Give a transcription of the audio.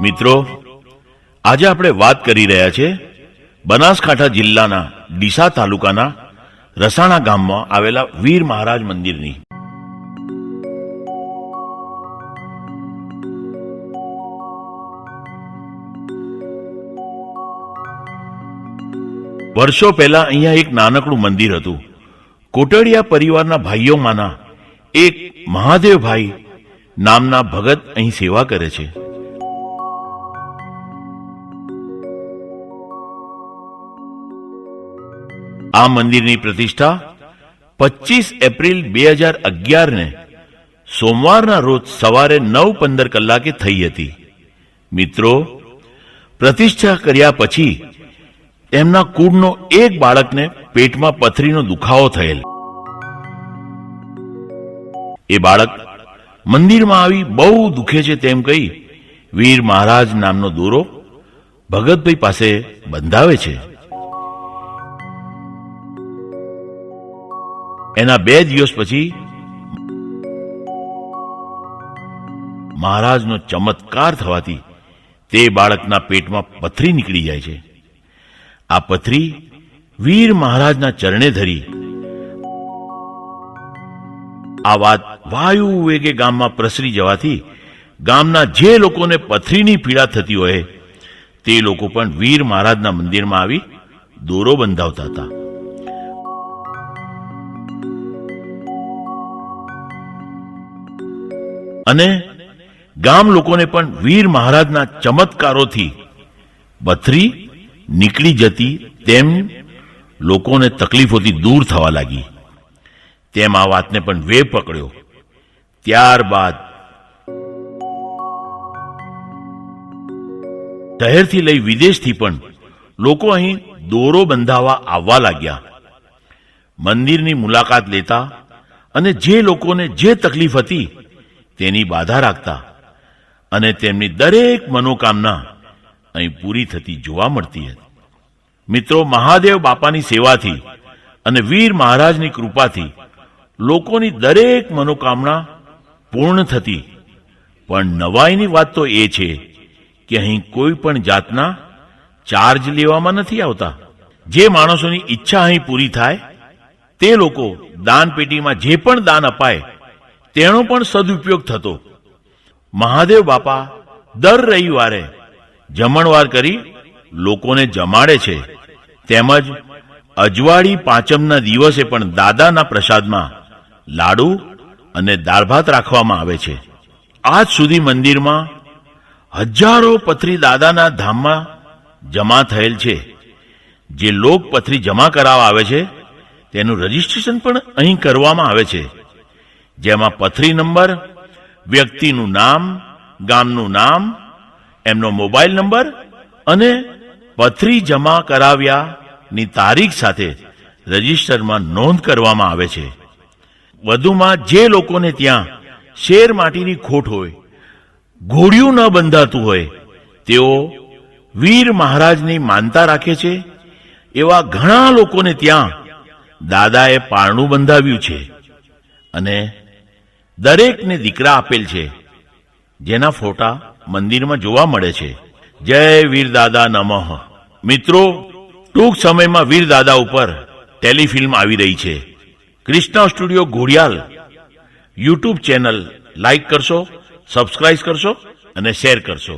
મિત્રો, આજે આપણે વાત કરી રહ્યા છે બનાસકાંઠા જિલ્લાના ડીસા તાલુકાના રસાણા ગામમાં આવેલા વીર મહારાજ મંદિરની। વર્ષો પહેલા અહીંયા એક નાનકડું મંદિર હતું। કોટડિયા પરિવારના ભાઈઓમાંના એક મહાદેવભાઈ નામના ભગત અહીં સેવા કરે છે। આ મંદિરની પ્રતિષ્ઠા 25 એપ્રિલ 2011 ને સોમવારના રોજ સવારે 9:15 કલાકે થઈ હતી। મિત્રો, પ્રતિષ્ઠા કર્યા પછી તેમના કુળનો એક બાળકને પેટમાં પથરીનો દુખાવો થયેલ। એ બાળક મંદિરમાં આવી બહુ દુખે છે તેમ કહી વીર મહારાજ નામનો દોરો ભગતભાઈ પાસે બંધાવે છે। એના 2 દિવસ પછી મહારાજનો ચમત્કાર થવાથી તે બાળકના પેટમાં પથરી નીકળી જાય છે। આ પથરી વીર મહારાજના ચરણે ધરી આ વાત વાયુ વેગે ગામમાં પ્રસરી જવાથી ગામના જે લોકોને પથરીની પીડા થતી હોય તે લોકો પણ વીર મહારાજના મંદિરમાં આવી દોરો બંધાવતા હતા। અને ગામ લોકોને પણ વીર મહારાજના ચમત્કારોથી પથરી નીકળી જતી તેમ લોકોને તકલીફોથી દૂર થવા લાગી। તેમ આ વાતને પણ વેગ પકડ્યો। ત્યારબાદ શહેરથી લઈ વિદેશથી પણ લોકો અહીં દોરો બંધાવવા આવવા લાગ્યા। મંદિરની મુલાકાત લેતા અને જે લોકોને જે તકલીફ હતી તેની બાધા રાખતા અને તેમની દરેક મનોકામના અહીં પૂરી થતી જોવા મળતી હતી। મિત્રો, મહાદેવ બાપાની સેવાથી અને વીર મહારાજની કૃપાથી લોકોની દરેક મનોકામના પૂર્ણ થતી। પણ નવાઈની વાત તો એ છે કે અહીં કોઈ પણ જાતના ચાર્જ લેવામાં નથી આવતા। જે માણસોની ઈચ્છા અહીં પૂરી થાય તે લોકો દાન પેટીમાં જે પણ દાન અપાય તેનો પણ સદુપયોગ થતો। મહાદેવ બાપા દર રવિવારે જમણવાર કરી લોકોને જમાડે છે। તેમજ અજવાળી પાંચમના દિવસે પણ દાદાના પ્રસાદમાં લાડુ અને દાળ ભાત રાખવામાં આવે છે। આજ સુધી મંદિરમાં હજારો પથરી દાદાના ધામમાં જમા થયેલ છે। જે લોક પથરી જમા કરાવવા આવે છે તેનું રજીસ્ટ્રેશન પણ અહીં કરવામાં આવે છે, જેમાં પથરી નંબર, વ્યક્તિનું નામ, ગામનું નામ, એમનો મોબાઈલ નંબર અને પથરી જમા કરાવ્યાની તારીખ સાથે રજીસ્ટરમાં નોંધ કરવામાં આવે છે। વધુમાં જે લોકોને ત્યાં શેર માટીની ખોટ હોય, ઘોડિયું ન બંધાતું હોય, તેઓ વીર મહારાજની માનતા રાખે છે। એવા ઘણા લોકોને ત્યાં દાદાએ પારણું બંધાવ્યું છે અને દરેકને દીકરા આપેલ છે, જેના ફોટા મંદિરમાં જોવા મળે છે। જય વીર દાદા નમઃ। મિત્રો, ટૂંક સમયમાં વીર દાદા ઉપર ટેલિફિલ્મ આવી રહી છે। Krishna studio Ghodiyal YouTube channel like કરશો, સબસ્ક્રાઇબ કરશો અને શેર કરશો।